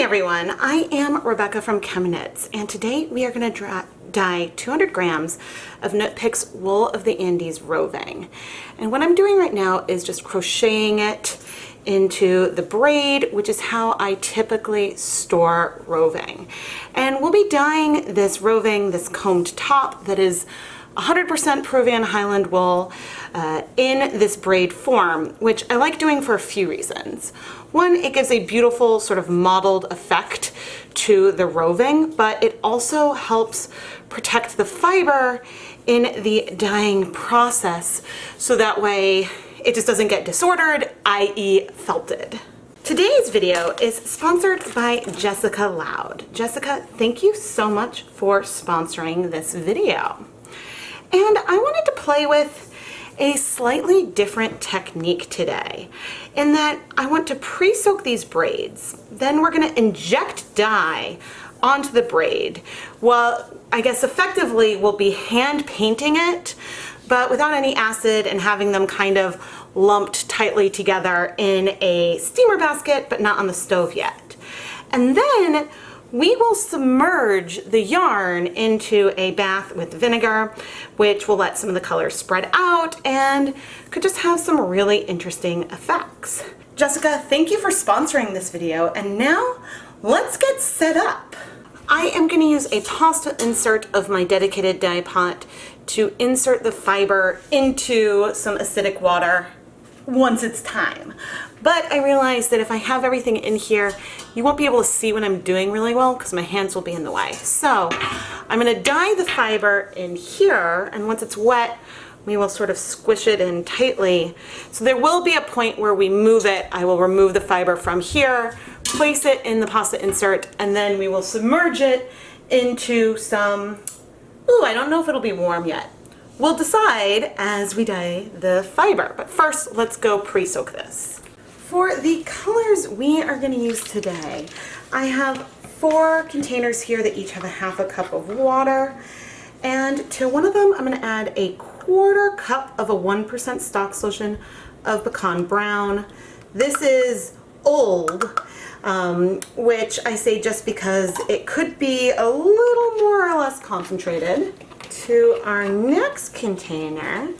everyone, I am Rebecca from ChemKnits, and today we are going to dye 200 grams of Knit Picks Wool of the Andes Roving. And what I'm doing right now is just crocheting it into the braid, which is how I typically store roving. And we'll be dyeing this roving, this combed top that is 100% Peruvian Highland wool in this braid form, which I like doing for a few reasons. One, it gives a beautiful sort of mottled effect to the roving, but it also helps protect the fiber in the dyeing process, so that way it just doesn't get disordered, i.e. felted. Today's video is sponsored by Jessica Loud. Jessica, thank you so much for sponsoring this video. And I wanted to play with a slightly different technique today, in that I want to pre-soak these braids. Then we're going to inject dye onto the braid. Well, I guess effectively we'll be hand painting it, but without any acid, and having them kind of lumped tightly together in a steamer basket, but not on the stove yet. And then we will submerge the yarn into a bath with vinegar, which will let some of the colors spread out and could just have some really interesting effects. Jessica, thank you for sponsoring this video, and now let's get set up. I am going to use a pasta insert of my dedicated dye pot to insert the fiber into some acidic water once it's time. But I realized that if I have everything in here, you won't be able to see what I'm doing really well because my hands will be in the way. So I'm going to dye the fiber in here, and once it's wet, we will sort of squish it in tightly. So there will be a point where we move it. I will remove the fiber from here, place it in the pasta insert, and then we will submerge it into some, I don't know if it'll be warm yet. We'll decide as we dye the fiber, but first let's go pre-soak this. For the colors we are going to use today, I have 4 containers here that each have a half a cup of water, and to one of them I'm going to add a 1/4 cup of a 1% stock solution of pecan brown. This is old, which I say just because it could be a little more or less concentrated. To our next container,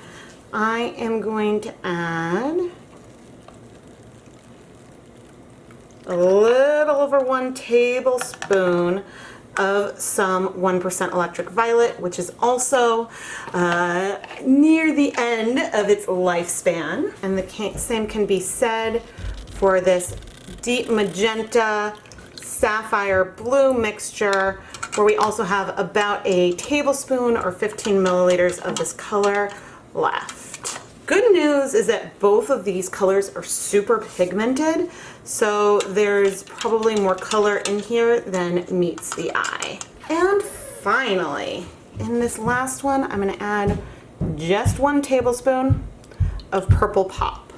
I am going to add a little over 1 tablespoon of some 1% Electric Violet, which is also near the end of its lifespan. And the same can be said for this Deep Magenta Saphire Blue mixture, where we also have about a tablespoon or 15 milliliters of this color left. Good news is that both of these colors are super pigmented, so there's probably more color in here than meets the eye. And finally, in this last one, I'm going to add just 1 tablespoon of Purple Pop.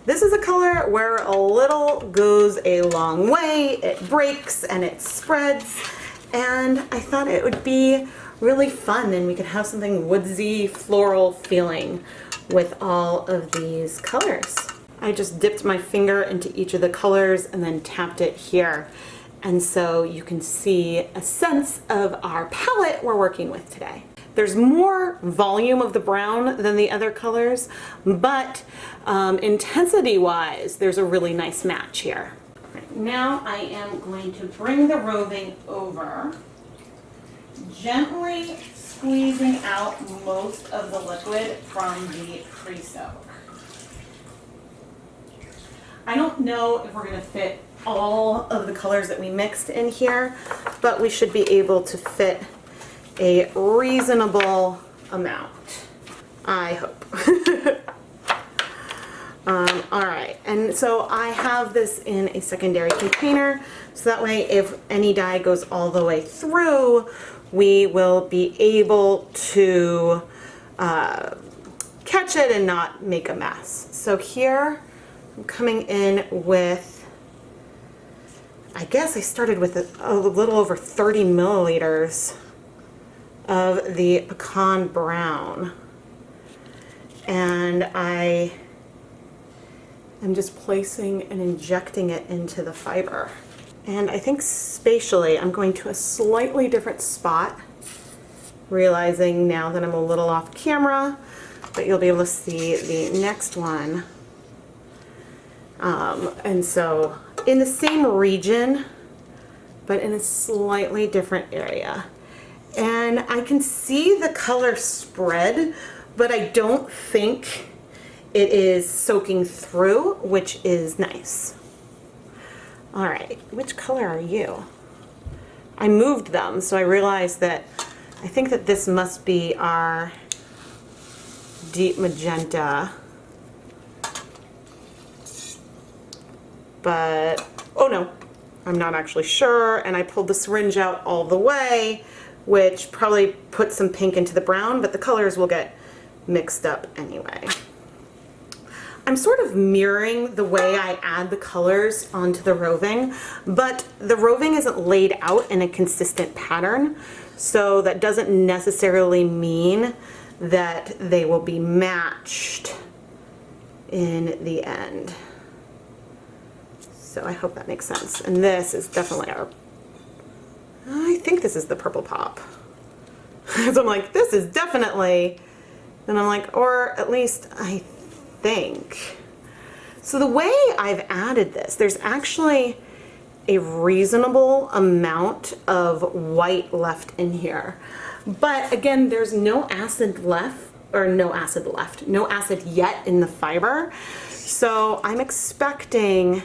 This is a color where a little goes a long way. It breaks and it spreads, and I thought it would be really fun and we could have something woodsy, floral feeling with all of these colors. I just dipped my finger into each of the colors and then tapped it here. And so you can see a sense of our palette we're working with today. There's more volume of the brown than the other colors, but intensity-wise, there's a really nice match here. Right, now I am going to bring the roving over, gently squeezing out most of the liquid from the pre-soak. I don't know if we're going to fit all of the colors that we mixed in here, but we should be able to fit a reasonable amount, I hope. All right, and so I have this in a secondary container, so that way if any dye goes all the way through, we will be able to catch it and not make a mess. So here I'm coming in with, I guess I started with a little over 30 milliliters of the pecan brown, and I am just placing and injecting it into the fiber. And I think spatially I'm going to a slightly different spot, realizing now that I'm a little off camera, but you'll be able to see the next one. And so in the same region, but in a slightly different area. And I can see the color spread, but I don't think it is soaking through, which is nice. All right, which color are you? I moved them, so I realized that I think that this must be our Deep Magenta. But, oh no, I'm not actually sure, and I pulled the syringe out all the way, which probably put some pink into the brown, but the colors will get mixed up anyway. I'm sort of mirroring the way I add the colors onto the roving, but the roving isn't laid out in a consistent pattern, so that doesn't necessarily mean that they will be matched in the end. So I hope that makes sense. And this is definitely our, I think this is the purple pop. So I'm like, this is definitely, and I'm like, or at least I think. So the way I've added this, there's actually a reasonable amount of white left in here. But again, there's no acid left, or no acid left, no acid yet in the fiber. So I'm expecting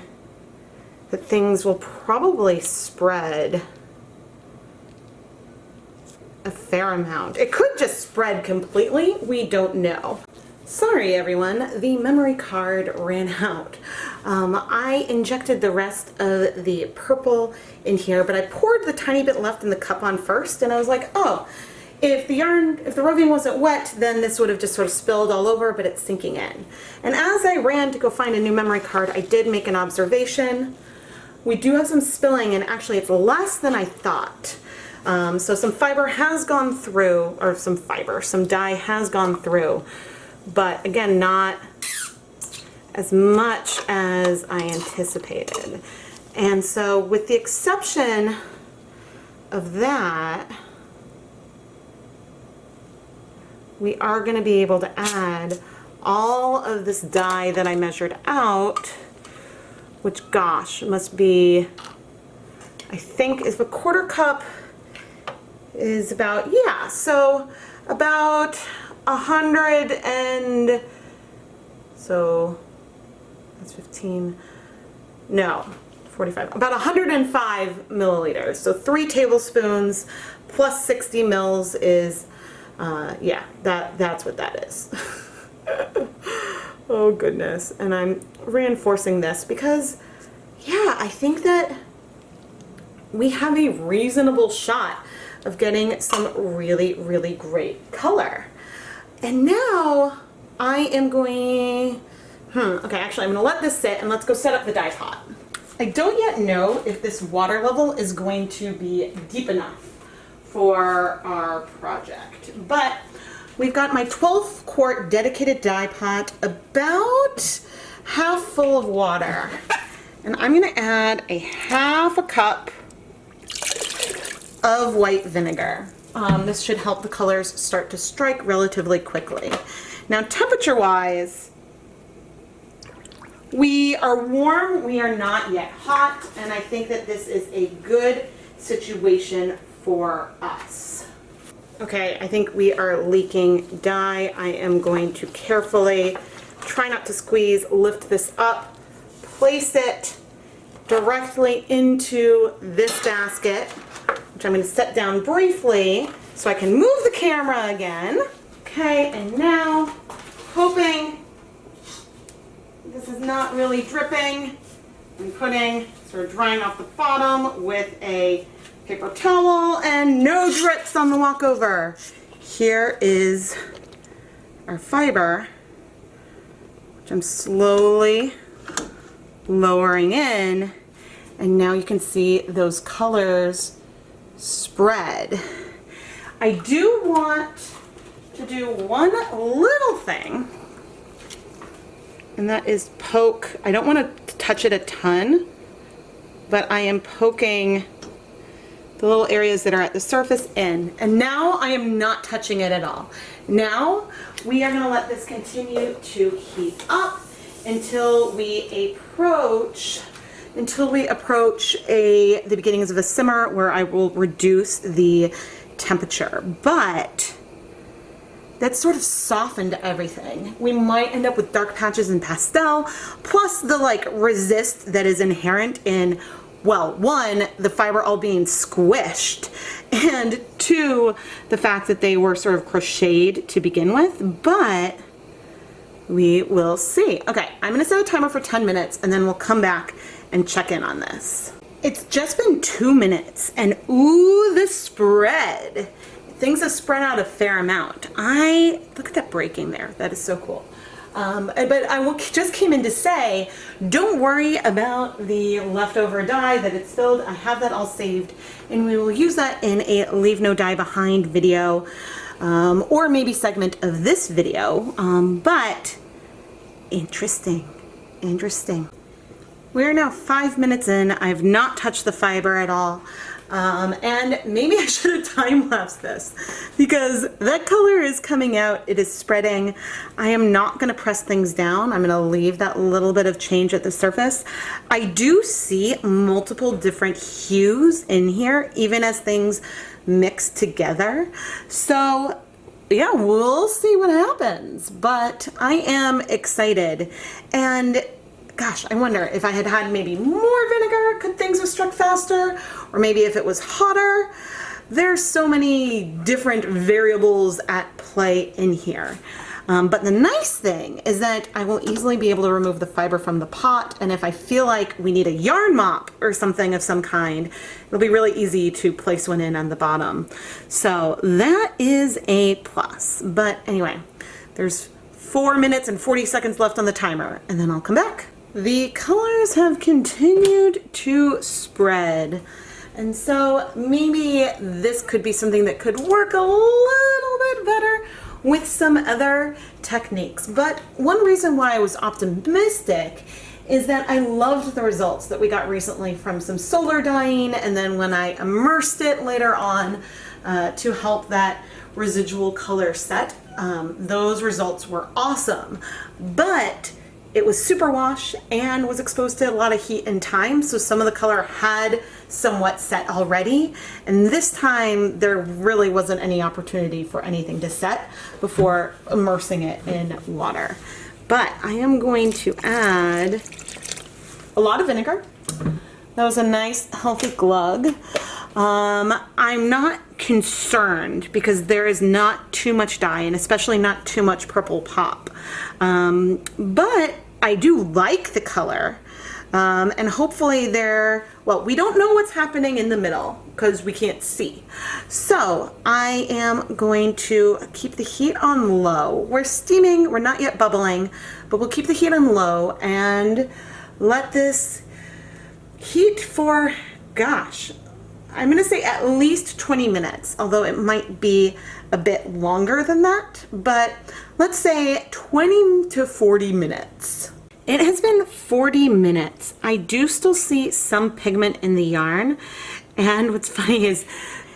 that things will probably spread a fair amount. It could just spread completely, we don't know. Sorry everyone, the memory card ran out. I injected the rest of the purple in here, but I poured the tiny bit left in the cup on first, and I was like, oh, if the roving wasn't wet, then this would have just sort of spilled all over, but it's sinking in. And as I ran to go find a new memory card, I did make an observation. We do have some spilling, and actually it's less than I thought. So some fiber has gone through, or some dye has gone through, but again, not as much as I anticipated. And so with the exception of that, we are going to be able to add all of this dye that I measured out, which, gosh, must be, I think, is a quarter cup is about, yeah, so about 100 and, so that's 15, no, 45, about 105 milliliters. So 3 tablespoons plus 60 mils is, yeah, that's what that is. Oh goodness. And I'm reinforcing this because, yeah, I think that we have a reasonable shot of getting some really, really great color. And now I am going, okay, actually I'm gonna let this sit and let's go set up the dye pot. I don't yet know if this water level is going to be deep enough for our project, but we've got my 12 quart dedicated dye pot about half full of water. And I'm gonna add a half a cup of white vinegar. This should help the colors start to strike relatively quickly. Now, temperature-wise, we are warm, we are not yet hot, and I think that this is a good situation for us. Okay, I think we are leaking dye. I am going to carefully, try not to squeeze, lift this up, place it directly into this basket, which I'm going to set down briefly so I can move the camera again. Okay, and now, hoping this is not really dripping, I'm putting, sort of drying off the bottom with a paper towel, and no drips on the walkover. Here is our fiber, which I'm slowly lowering in, and now you can see those colors spread. I do want to do one little thing, and that is poke. I don't want to touch it a ton, but I am poking the little areas that are at the surface in. And now I am not touching it at all. Now we are going to let this continue to heat up until we approach the beginnings of a simmer, where I will reduce the temperature. But that sort of softened everything. We might end up with dark patches in pastel, plus the like resist that is inherent in, well, one, the fiber all being squished, and two, the fact that they were sort of crocheted to begin with, but we will see. Okay, I'm gonna set a timer for 10 minutes and then we'll come back and check in on this. It's just been 2 minutes and ooh, the spread. Things have spread out a fair amount. Look at that breaking there. That is so cool. But I just came in to say, don't worry about the leftover dye that it's filled. I have that all saved, and we will use that in a leave no dye behind video, or maybe segment of this video. But interesting. We're now 5 minutes in. I've not touched the fiber at all. And maybe I should have time-lapsed this, because that color is coming out, it is spreading. I am not going to press things down. I'm going to leave that little bit of change at the surface. I do see multiple different hues in here, even as things mix together. So yeah, we'll see what happens, but I am excited. And gosh, I wonder if I had had maybe more vinegar, could things have struck faster? Or maybe if it was hotter? There's so many different variables at play in here. But the nice thing is that I will easily be able to remove the fiber from the pot, and if I feel like we need a yarn mop or something of some kind, it'll be really easy to place one in on the bottom. So that is a plus. But anyway, there's 4 minutes and 40 seconds left on the timer, and then I'll come back. The colors have continued to spread, and so maybe this could be something that could work a little bit better with some other techniques. But one reason why I was optimistic is that I loved the results that we got recently from some solar dyeing, and then when I immersed it later on to help that residual color set, those results were awesome. But it was superwash and was exposed to a lot of heat and time, so some of the color had somewhat set already, and this time there really wasn't any opportunity for anything to set before immersing it in water. But I am going to add a lot of vinegar. That was a nice healthy glug. I'm not concerned because there is not too much dye, and especially not too much purple pop. But I do like the color, and hopefully we don't know what's happening in the middle because we can't see. So I am going to keep the heat on low. We're steaming, we're not yet bubbling, but we'll keep the heat on low and let this heat for, gosh, I'm gonna say at least 20 minutes, although it might be a bit longer than that, but let's say 20 to 40 minutes. It has been 40 minutes. I do still see some pigment in the yarn, and what's funny is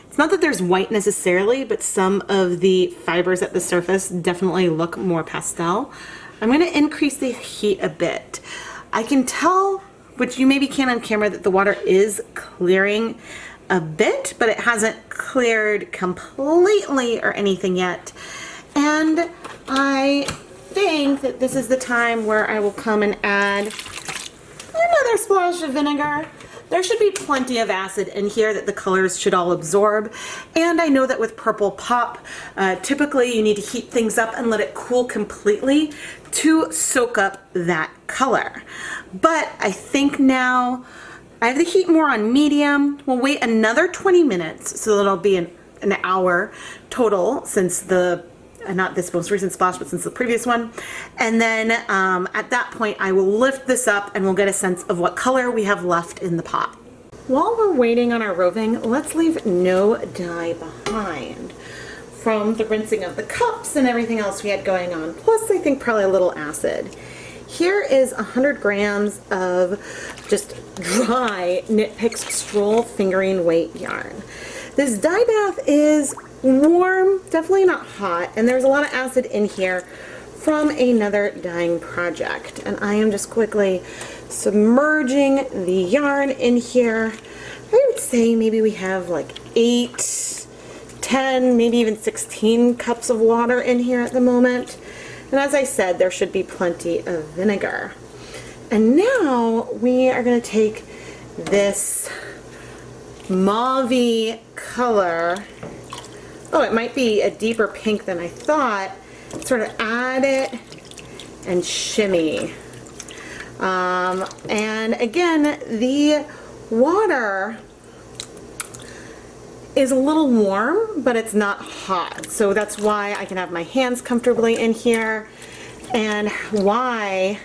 it's not that there's white necessarily, but some of the fibers at the surface definitely look more pastel. I'm gonna increase the heat a bit. I can tell, which you maybe can't on camera, that the water is clearing a bit, but it hasn't cleared completely or anything yet. And I think that this is the time where I will come and add another splash of vinegar. There should be plenty of acid in here that the colors should all absorb. And I know that with purple pop, typically you need to heat things up and let it cool completely to soak up that color. But I think now I have the heat more on medium. We'll wait another 20 minutes, so that'll be an hour total since not this most recent splash, but since the previous one. And then at that point, I will lift this up and we'll get a sense of what color we have left in the pot. While we're waiting on our roving, let's leave no dye behind from the rinsing of the cups and everything else we had going on. Plus, I think probably a little acid. Here is 100 grams of just dry Knit Picks Stroll fingering weight yarn. This dye bath is warm, definitely not hot, and there's a lot of acid in here from another dyeing project. And I am just quickly submerging the yarn in here. I would say maybe we have like 8, 10, maybe even 16 cups of water in here at the moment. And as I said, there should be plenty of vinegar. And now we are going to take this mauve-y color. Oh, it might be a deeper pink than I thought. Sort of add it and shimmy. And again, the water is a little warm, but it's not hot. So that's why I can have my hands comfortably in here and why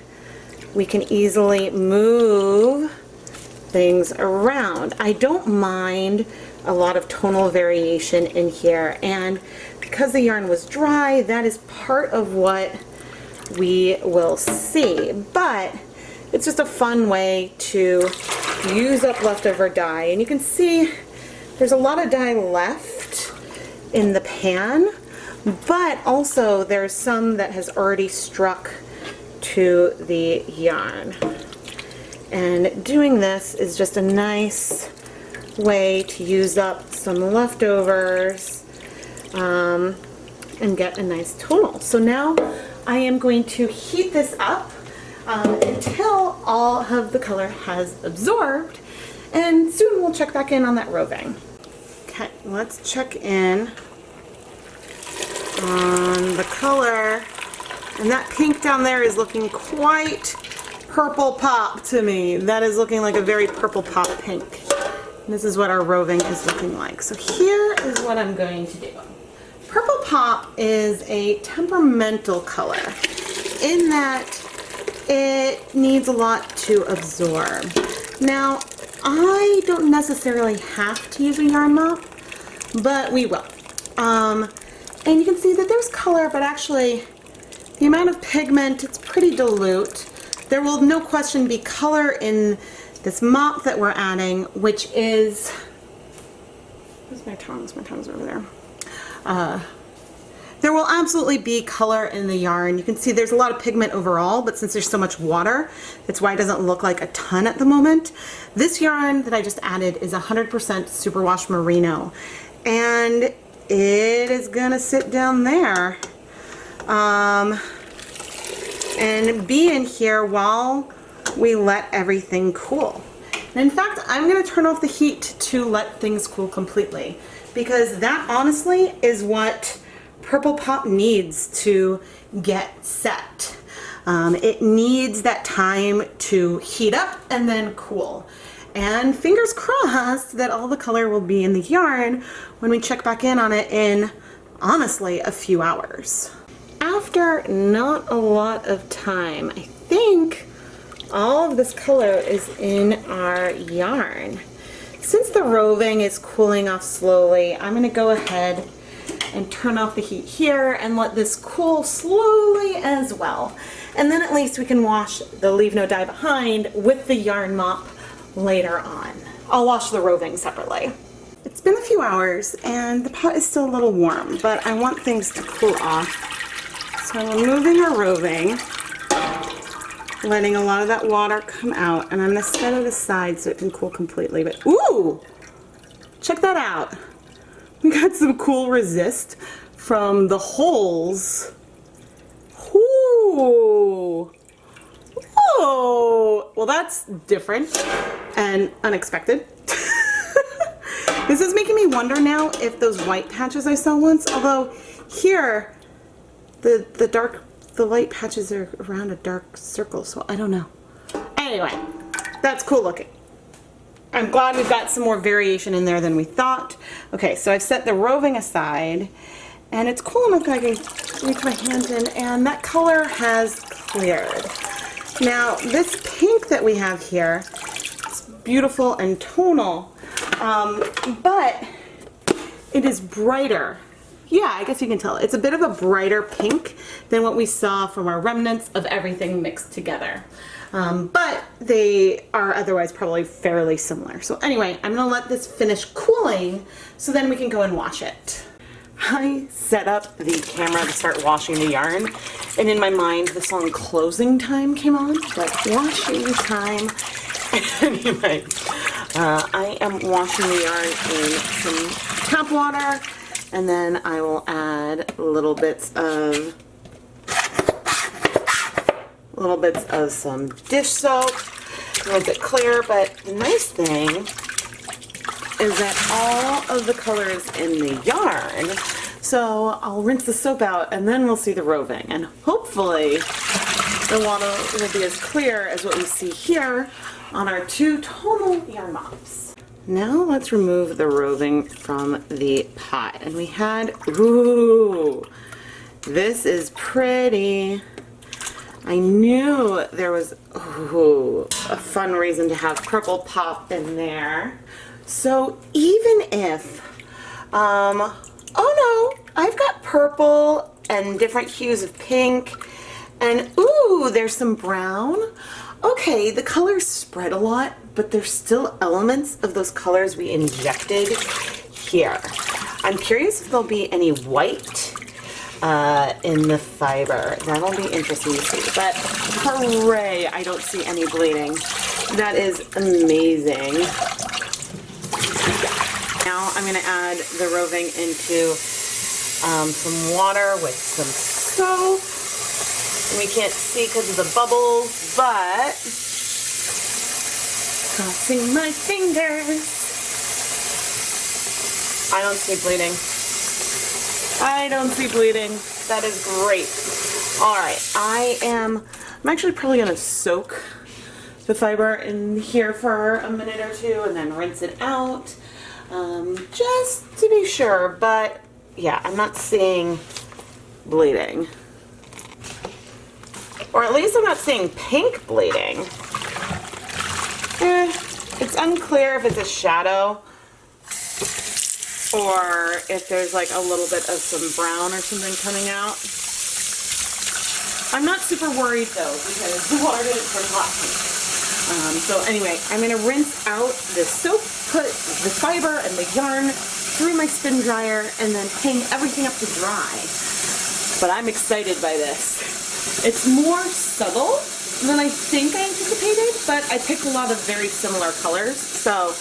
we can easily move things around. I don't mind a lot of tonal variation in here, and because the yarn was dry, that is part of what we will see. But it's just a fun way to use up leftover dye. And you can see there's a lot of dye left in the pan, but also there's some that has already struck to the yarn. And doing this is just a nice way to use up some leftovers and get a nice tonal. So now I am going to heat this up until all of the color has absorbed, and soon we'll check back in on that roving. Okay, let's check in on the color, and that pink down there is looking quite purple pop to me. That is looking like a very purple pop pink. And this is what our roving is looking like. So here is what I'm going to do. Purple pop is a temperamental color in that it needs a lot to absorb. Now, I don't necessarily have to use a yarn mop, but we will. And you can see that there's color, but actually the amount of pigment, it's pretty dilute. There will no question be color in this mop that we're adding, which is, where's my tongs? My tongs are over there. There will absolutely be color in the yarn. You can see there's a lot of pigment overall, but since there's so much water, that's why it doesn't look like a ton at the moment. This yarn that I just added is 100% superwash merino, and it is gonna sit down there and be in here while we let everything cool. And in fact, I'm gonna turn off the heat to let things cool completely, because that honestly is what Purple Pop needs to get set. It needs that time to heat up and then cool. And fingers crossed that all the color will be in the yarn when we check back in on it in, honestly, a few hours. After not a lot of time, I think all of this color is in our yarn. Since the roving is cooling off slowly, I'm going to go ahead and turn off the heat here and let this cool slowly as well. And then at least we can wash the Leave No Dye Behind with the yarn mop later on. I'll wash the roving separately. It's been a few hours and the pot is still a little warm, but I want things to cool off. So I'm removing our roving, letting a lot of that water come out, and I'm going to set it aside so it can cool completely. But ooh, check that out. We got some cool resist from the holes. Ooh. Oh, well that's different and unexpected. This is making me wonder now if those white patches I saw once, although here the light patches are around a dark circle, so I don't know. Anyway, that's cool looking. I'm glad we've got some more variation in there than we thought. Okay, so I've set the roving aside, and it's cool enough that I can reach my hand in, and that color has cleared. Now, this pink that we have here is beautiful and tonal, but it is brighter yeah, I guess you can tell. It's a bit of a brighter pink than what we saw from our remnants of everything mixed together. But they are otherwise probably fairly similar. So anyway, I'm gonna let this finish cooling so then we can go and wash it. I set up the camera to start washing the yarn, and in my mind the song Closing Time came on, but washing time. Anyway, I am washing the yarn in some tap water, and then I will add little bits of some dish soap, a little bit clear. But the nice thing is that all of the color is in the yarn. So I'll rinse the soap out and then we'll see the roving, and hopefully the water will be as clear as what we see here on our two tonal yarn mops. Now let's remove the roving from the pot. And we had, ooh, this is pretty. I knew there was, ooh, a fun reason to have purple pop in there. So even if, oh no, I've got purple and different hues of pink, and ooh, there's some brown. Okay, the colors spread a lot, but there's still elements of those colors we injected here. I'm curious if there'll be any white in the fiber. That'll be interesting to see. But hooray, I don't see any bleeding. That is amazing. Now I'm going to add the roving into some water with some soap. We can't see because of the bubbles, but crossing my fingers. I don't see bleeding. I don't see bleeding. That is great. All right, I'm actually probably going to soak the fiber in here for a minute or two and then rinse it out, just to be sure. But yeah, I'm not seeing bleeding. Or at least I'm not seeing pink bleeding. It's unclear if it's a shadow or if there's like a little bit of some brown or something coming out. I'm not super worried though because the water didn't turn hot. So anyway, I'm going to rinse out the soap, put the fiber and the yarn through my spin dryer, and then hang everything up to dry. But I'm excited by this. It's more subtle than I think I anticipated, but I picked a lot of very similar colors, so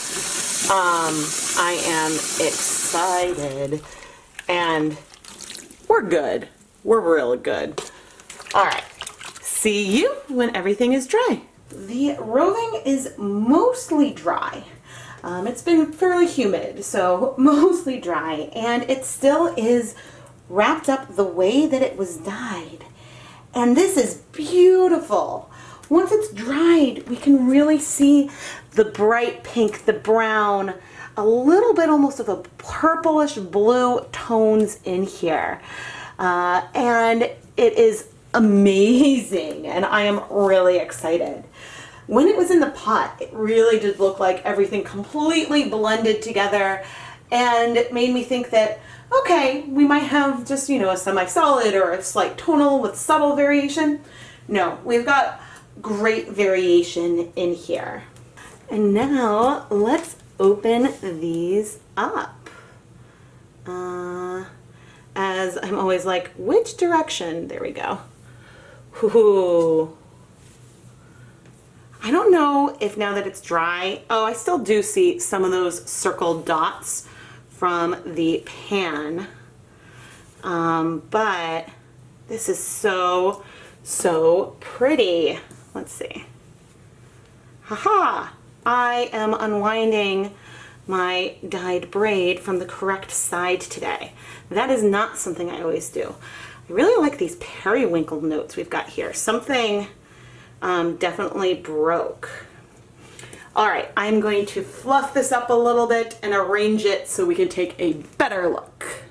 I am excited, and we're good. We're real good. All right, see you when everything is dry. The roving is mostly dry. It's been fairly humid, so mostly dry, and it still is wrapped up the way that it was dyed. And this is beautiful. Once it's dried, we can really see the bright pink, the brown, a little bit almost of a purplish blue tones in here. And it is amazing, and I am really excited. When it was in the pot, it really did look like everything completely blended together, and it made me think that, okay, we might have just, a semi-solid or a slight tonal with subtle variation. No, we've got great variation in here. And now let's open these up. As I'm always like, which direction? There we go. Ooh. I don't know if now that it's dry, oh, I still do see some of those circled dots from the pan, but this is so pretty. Let's see. Haha! I am unwinding my dyed braid from the correct side today. That is not something I always do. I really like these periwinkle notes we've got here. Something definitely broke. All right, I'm going to fluff this up a little bit and arrange it so we can take a better look.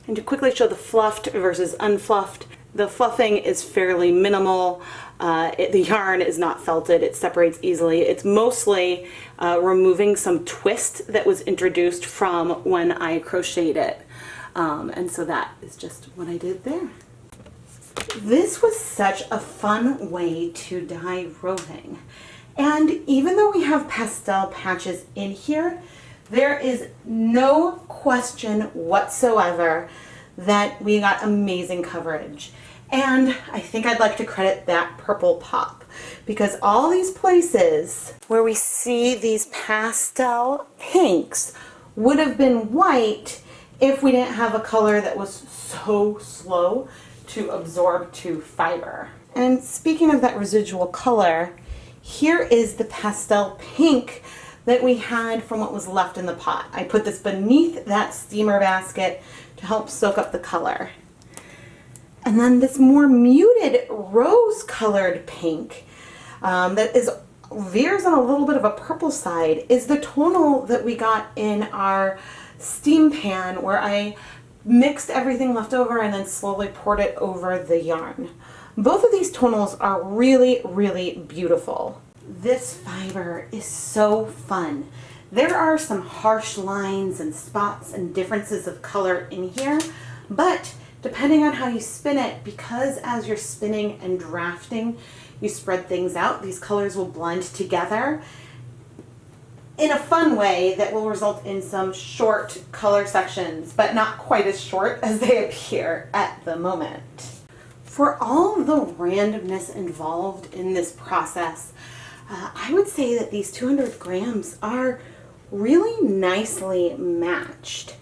And to quickly show the fluffed versus unfluffed, the fluffing is fairly minimal. The yarn is not felted, it separates easily. It's mostly removing some twist that was introduced from when I crocheted it. And so that is just what I did there. This was such a fun way to dye roving. And even though we have pastel patches in here, there is no question whatsoever that we got amazing coverage. And I think I'd like to credit that purple pop, because all these places where we see these pastel pinks would have been white if we didn't have a color that was so slow to absorb to fiber. And speaking of that residual color, here is the pastel pink that we had from what was left in the pot. I put this beneath that steamer basket to help soak up the color. And then this more muted rose colored pink that veers on a little bit of a purple side is the tonal that we got in our steam pan, where I mixed everything left over and then slowly poured it over the yarn. Both of these tonals are really, really beautiful. This fiber is so fun. There are some harsh lines and spots and differences of color in here, but depending on how you spin it, because as you're spinning and drafting, you spread things out, these colors will blend together in a fun way that will result in some short color sections, but not quite as short as they appear at the moment. For all the randomness involved in this process, I would say that these 200 grams are really nicely matched.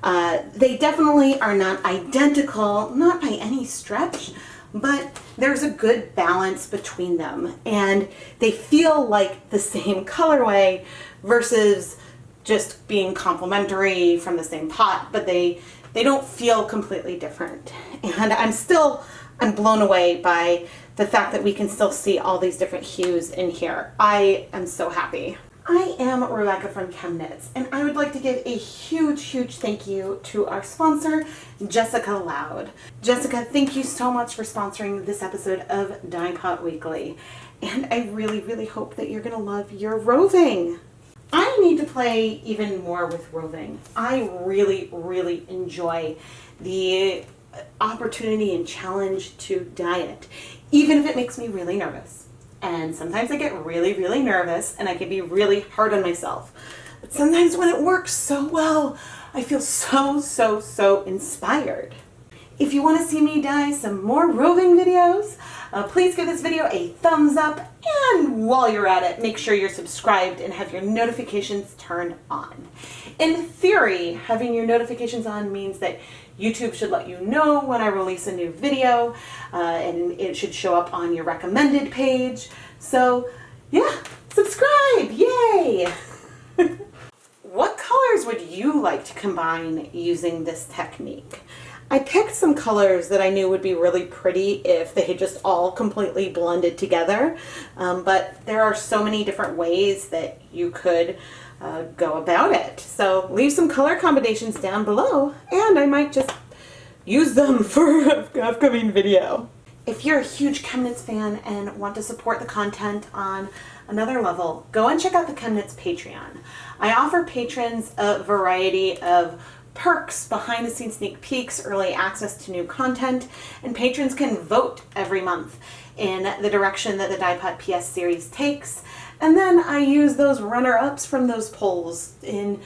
They definitely are not identical, not by any stretch, but there's a good balance between them, and they feel like the same colorway versus just being complementary from the same pot, but they don't feel completely different. And I'm blown away by the fact that we can still see all these different hues in here. I am so happy. I am Rebecca from ChemKnits, and I would like to give a huge, huge thank you to our sponsor, Jessica Loud. Jessica, thank you so much for sponsoring this episode of Dyepot Weekly, and I really, really hope that you're going to love your roving. I need to play even more with roving. I really, really enjoy the opportunity and challenge to dye it, even if it makes me really nervous. And sometimes I get really, really nervous and I can be really hard on myself. But sometimes when it works so well, I feel so inspired. If you want to see me dye some more roving videos, please give this video a thumbs up. And while you're at it, make sure you're subscribed and have your notifications turned on. In theory, having your notifications on means that YouTube should let you know when I release a new video, and it should show up on your recommended page. So yeah, subscribe, yay! What colors would you like to combine using this technique? I picked some colors that I knew would be really pretty if they had just all completely blended together, but there are so many different ways that you could go about it. So leave some color combinations down below and I might just use them for an upcoming video. If you're a huge ChemKnits fan and want to support the content on another level, go and check out the ChemKnits Patreon. I offer patrons a variety of perks, behind the scenes sneak peeks, early access to new content, and patrons can vote every month in the direction that the Dyepot PS series takes. And then I use those runner-ups from those polls and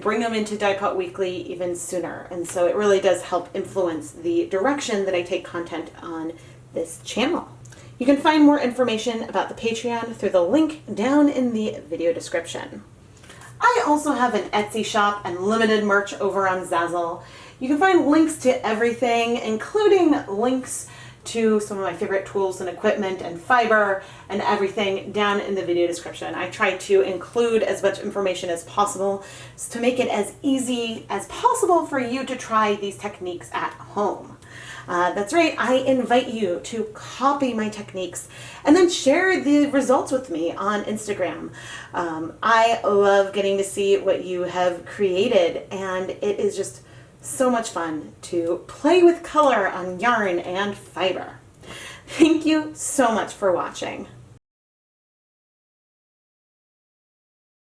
bring them into Dyepot Weekly even sooner. And so it really does help influence the direction that I take content on this channel. You can find more information about the Patreon through the link down in the video description. I also have an Etsy shop and limited merch over on Zazzle. You can find links to everything, including links to some of my favorite tools and equipment and fiber and everything down in the video description. I try to include as much information as possible to make it as easy as possible for you to try these techniques at home. That's right, I invite you to copy my techniques and then share the results with me on Instagram. I love getting to see what you have created, and it is just so much fun to play with color on yarn and fiber. Thank you so much for watching.